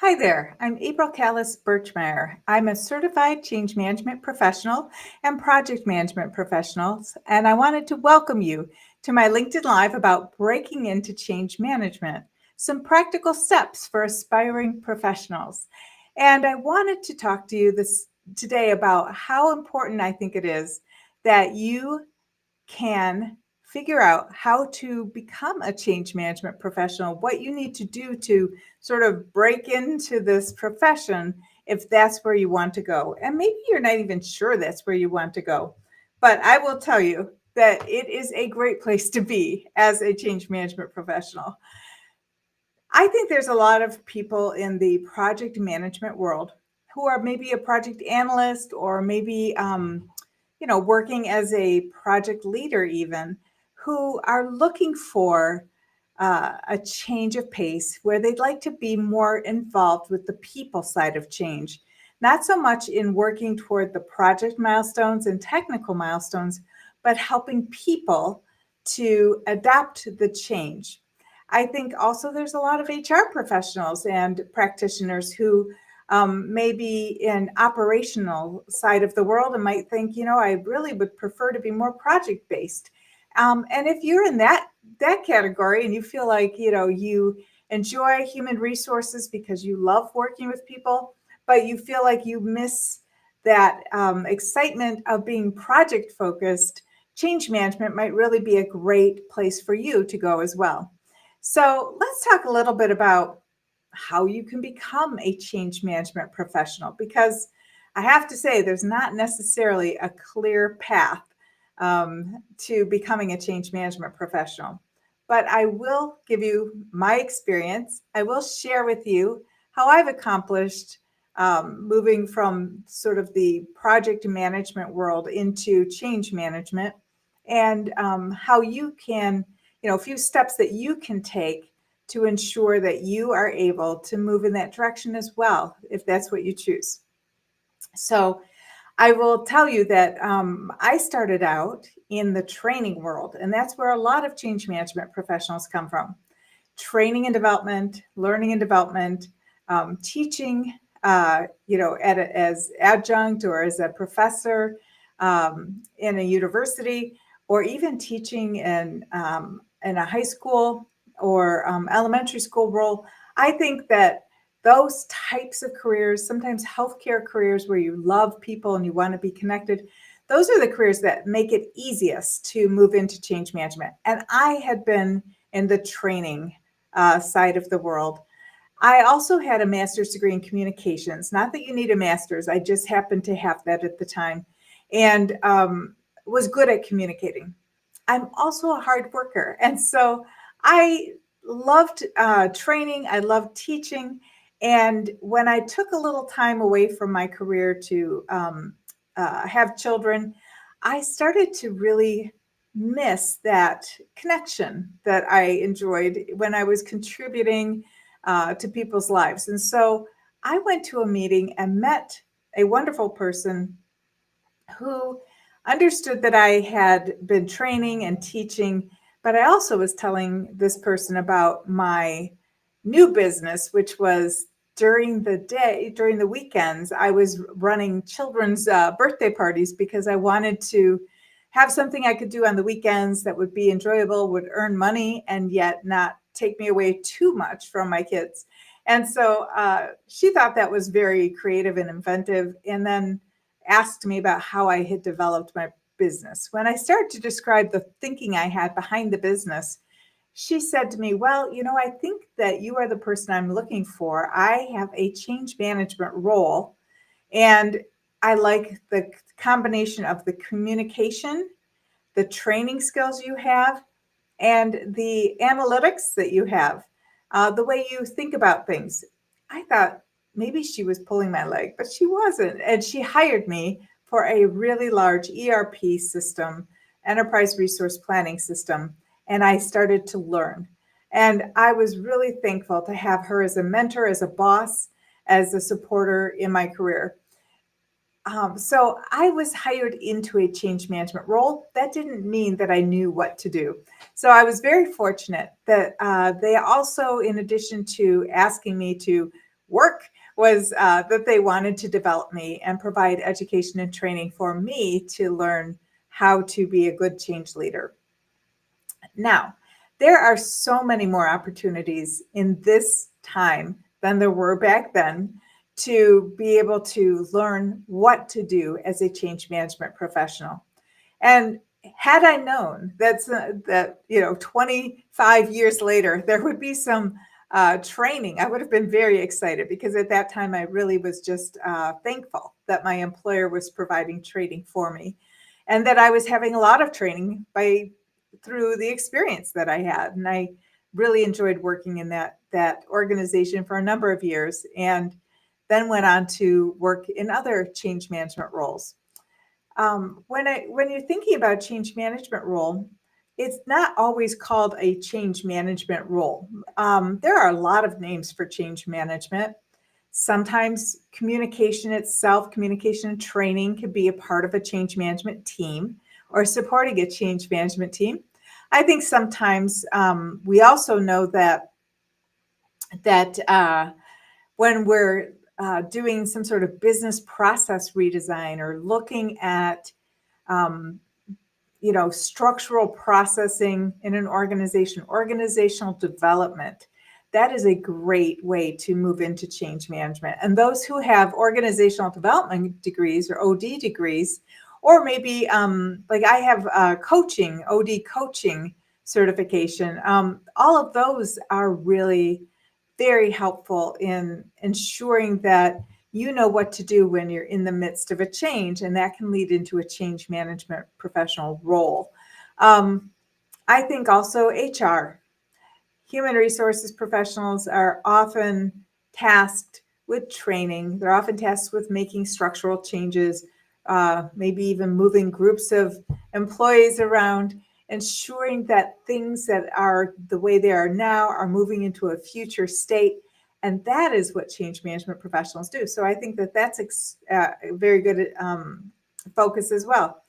Hi there, I'm April Callis-Birchmeier. I'm a certified change management professional and project management professional, and I wanted to welcome you to my LinkedIn Live about breaking into change management, some practical steps for aspiring professionals. And I wanted to talk to you this today about how important I think it is that you can figure out how to become a change management professional, what you need to do to sort of break into this profession if that's where you want to go. And maybe you're not even sure that's where you want to go. But I will tell you that it is a great place to be as a change management professional. I think there's a lot of people in the project management world who are maybe a project analyst or maybe working as a project leader even, who are looking for a change of pace where they'd like to be more involved with the people side of change, not so much in working toward the project milestones and technical milestones, but helping people to adapt the change. I think also there's a lot of HR professionals and practitioners who may be in operational side of the world and might think, I really would prefer to be more project based. And if you're in that category and you feel like you enjoy human resources because you love working with people, but you feel like you miss that excitement of being project focused, change management might really be a great place for you to go as well. So let's talk a little bit about how you can become a change management professional, because I have to say there's not necessarily a clear path to becoming a change management professional. But I will give you my experience. I will share with you how I've accomplished moving from sort of the project management world into change management, and how you can, a few steps that you can take to ensure that you are able to move in that direction as well, if that's what you choose. So I will tell you that I started out in the training world, and that's where a lot of change management professionals come from. Training and development, learning and development, teaching, as adjunct or as a professor in a university, or even teaching in a high school or elementary school role. I think that those types of careers, sometimes healthcare careers where you love people and you want to be connected, those are the careers that make it easiest to move into change management. And I had been in the training side of the world. I also had a master's degree in communications. Not that you need a master's, I just happened to have that at the time, and was good at communicating. I'm also a hard worker. And so I loved training, I loved teaching. And when I took a little time away from my career to have children, I started to really miss that connection that I enjoyed when I was contributing to people's lives. And so I went to a meeting and met a wonderful person who understood that I had been training and teaching, but I also was telling this person about my new business, which was during the day, during the weekends, I was running children's birthday parties because I wanted to have something I could do on the weekends that would be enjoyable, would earn money, and yet not take me away too much from my kids. And so she thought that was very creative and inventive, and then asked me about how I had developed my business. When I started to describe the thinking I had behind the business, she said to me, well, I think that you are the person I'm looking for. I have a change management role, and I like the combination of the communication, the training skills you have, and the analytics that you have, the way you think about things. I thought maybe she was pulling my leg, but she wasn't. And she hired me for a really large ERP system, enterprise resource planning system. And I started to learn. And I was really thankful to have her as a mentor, as a boss, as a supporter in my career. So I was hired into a change management role. That didn't mean that I knew what to do. So I was very fortunate that they also, in addition to asking me to work was that they wanted to develop me and provide education and training for me to learn how to be a good change leader. Now, there are so many more opportunities in this time than there were back then to be able to learn what to do as a change management professional. And had I known that 25 years later there would be some training, I would have been very excited, because at that time I really was just thankful that my employer was providing training for me, and that I was having a lot of training through the experience that I had. And I really enjoyed working in that organization for a number of years, and then went on to work in other change management roles. When you're thinking about change management role, it's not always called a change management role. There are a lot of names for change management. Sometimes communication itself, communication and training, could be a part of a change management team or supporting a change management team. I think sometimes we also know that when we're doing some sort of business process redesign, or looking at um, structural processing in an organization, organizational development, that is a great way to move into change management. And those who have organizational development degrees or OD degrees, or maybe like I have coaching, OD coaching certification, all of those are really very helpful in ensuring that you know what to do when you're in the midst of a change, and that can lead into a change management professional role. Um, I think also HR, human resources professionals, are often tasked with training. They're often tasked with making structural changes, maybe even moving groups of employees around, ensuring that things that are the way they are now are moving into a future state. And that is what change management professionals do. So I think that that's a very good focus as well.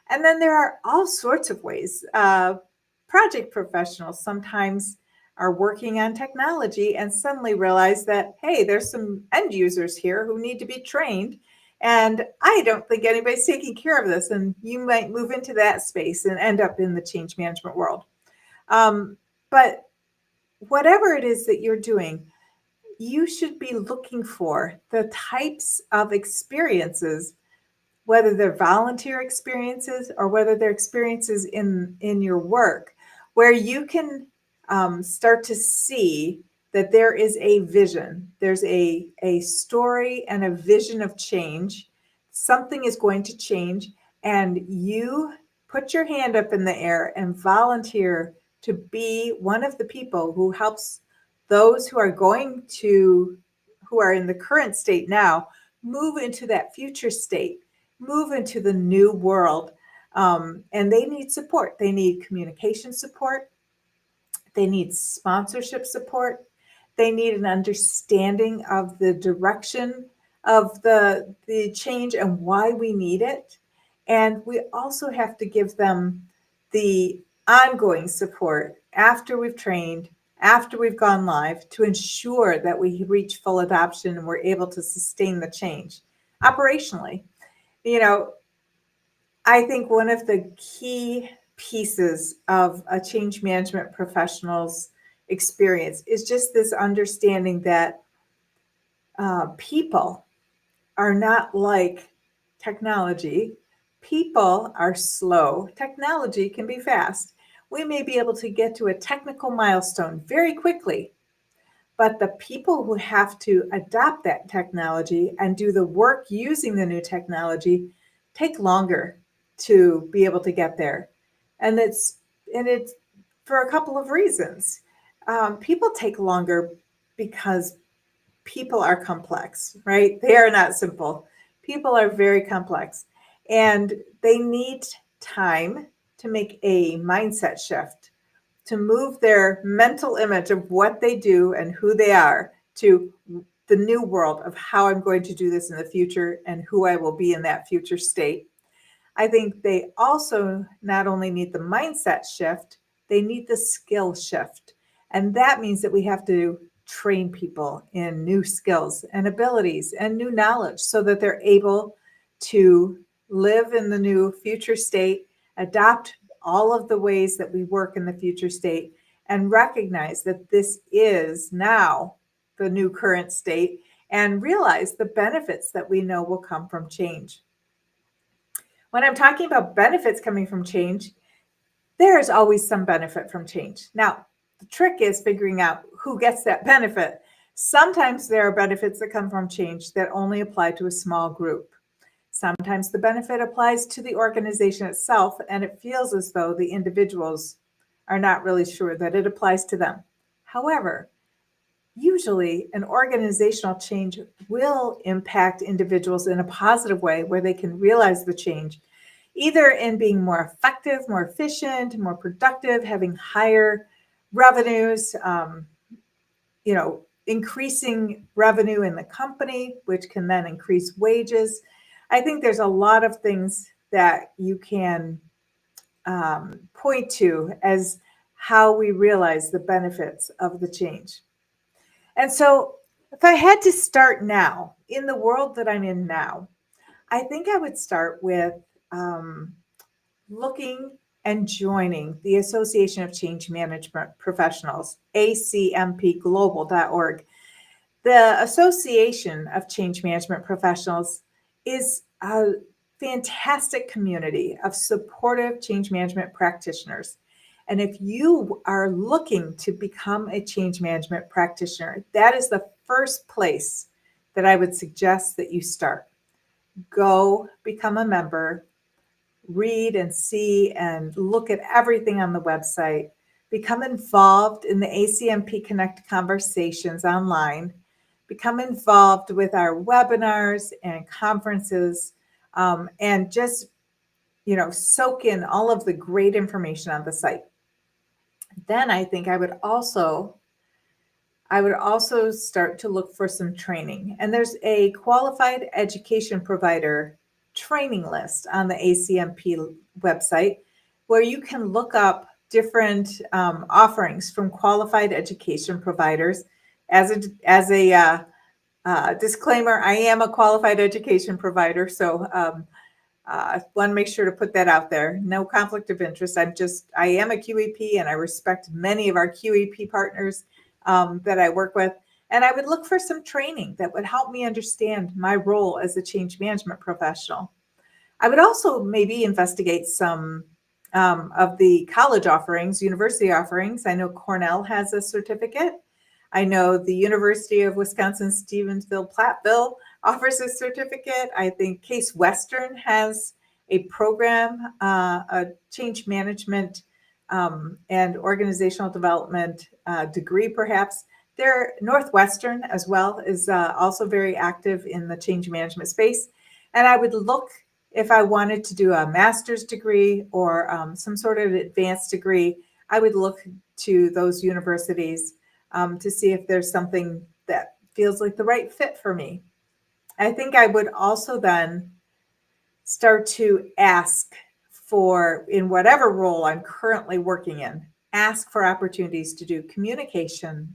And then there are all sorts of ways. Project professionals sometimes are working on technology and suddenly realize that, hey, there's some end users here who need to be trained. And I don't think anybody's taking care of this. And you might move into that space and end up in the change management world. But whatever it is that you're doing, you should be looking for the types of experiences, whether they're volunteer experiences or whether they're experiences in your work, where you can start to see that there is a vision, there's a story and a vision of change. Something is going to change, and you put your hand up in the air and volunteer to be one of the people who helps those who are in the current state now move into that future state, move into the new world. And they need support. They need communication support. They need sponsorship support. They need an understanding of the direction of the change and why we need it. And we also have to give them the ongoing support after we've trained, after we've gone live, to ensure that we reach full adoption and we're able to sustain the change operationally. You know, I think one of the key pieces of a change management professional's experience is just this understanding that people are not like technology. People are slow. Technology can be fast. We may be able to get to a technical milestone very quickly, but the people who have to adopt that technology and do the work using the new technology take longer to be able to get there. And it's for a couple of reasons. People take longer because people are complex, right? They are not simple. People are very complex, and they need time to make a mindset shift, to move their mental image of what they do and who they are to the new world of how I'm going to do this in the future and who I will be in that future state. I think they also not only need the mindset shift, they need the skill shift. And that means that we have to train people in new skills and abilities and new knowledge so that they're able to live in the new future state, adopt all of the ways that we work in the future state, and recognize that this is now the new current state, and realize the benefits that we know will come from change. When I'm talking about benefits coming from change, there is always some benefit from change. Now, the trick is figuring out who gets that benefit. Sometimes there are benefits that come from change that only apply to a small group. Sometimes the benefit applies to the organization itself, and it feels as though the individuals are not really sure that it applies to them. However, usually an organizational change will impact individuals in a positive way where they can realize the change, either in being more effective, more efficient, more productive, having higher revenues, increasing revenue in the company, which can then increase wages. I think there's a lot of things that you can point to as how we realize the benefits of the change. And so if I had to start now, in the world that I'm in now, I think I would start with looking and joining the Association of Change Management Professionals, acmpglobal.org. The Association of Change Management Professionals is a fantastic community of supportive change management practitioners. And if you are looking to become a change management practitioner, that is the first place that I would suggest that you start. Go become a member, read and see and look at everything on the website, become involved in the ACMP Connect conversations online, become involved with our webinars and conferences, and just, soak in all of the great information on the site. Then I think I would also start to look for some training. And there's a qualified education provider training list on the ACMP website where you can look up different offerings from qualified education providers. As a disclaimer, I am a qualified education provider, so want to make sure to put that out there. No conflict of interest. I am a QEP, and I respect many of our QEP partners that I work with. And I would look for some training that would help me understand my role as a change management professional. I would also maybe investigate some of the college offerings, university offerings. I know Cornell has a certificate. I know the University of Wisconsin-Stevensville-Platteville offers a certificate. I think Case Western has a program, a change management and organizational development degree, perhaps. Northwestern as well is also very active in the change management space. And I would look, if I wanted to do a master's degree or some sort of advanced degree, I would look to those universities to see if there's something that feels like the right fit for me. I think I would also then start to ask for, in whatever role I'm currently working in, ask for opportunities to do communication,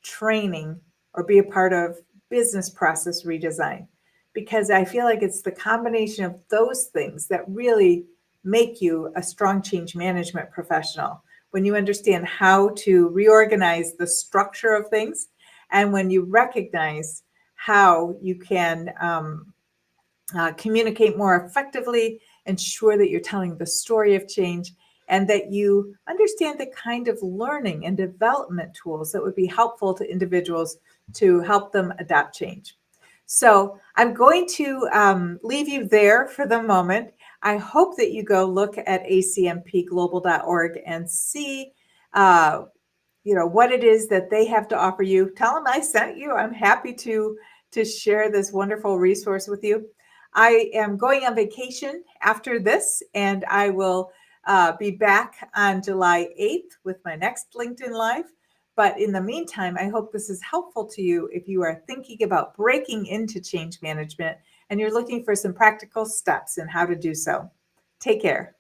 training, or be a part of business process redesign. Because I feel like it's the combination of those things that really make you a strong change management professional. When you understand how to reorganize the structure of things, and when you recognize how you can communicate more effectively, ensure that you're telling the story of change, and that you understand the kind of learning and development tools that would be helpful to individuals to help them adopt change. So I'm going to leave you there for the moment. I hope that you go look at acmpglobal.org and see what it is that they have to offer you. Tell them I sent you. I'm happy to share this wonderful resource with you. I am going on vacation after this, and I will be back on July 8th with my next LinkedIn Live. But in the meantime, I hope this is helpful to you if you are thinking about breaking into change management and you're looking for some practical steps in how to do so. Take care.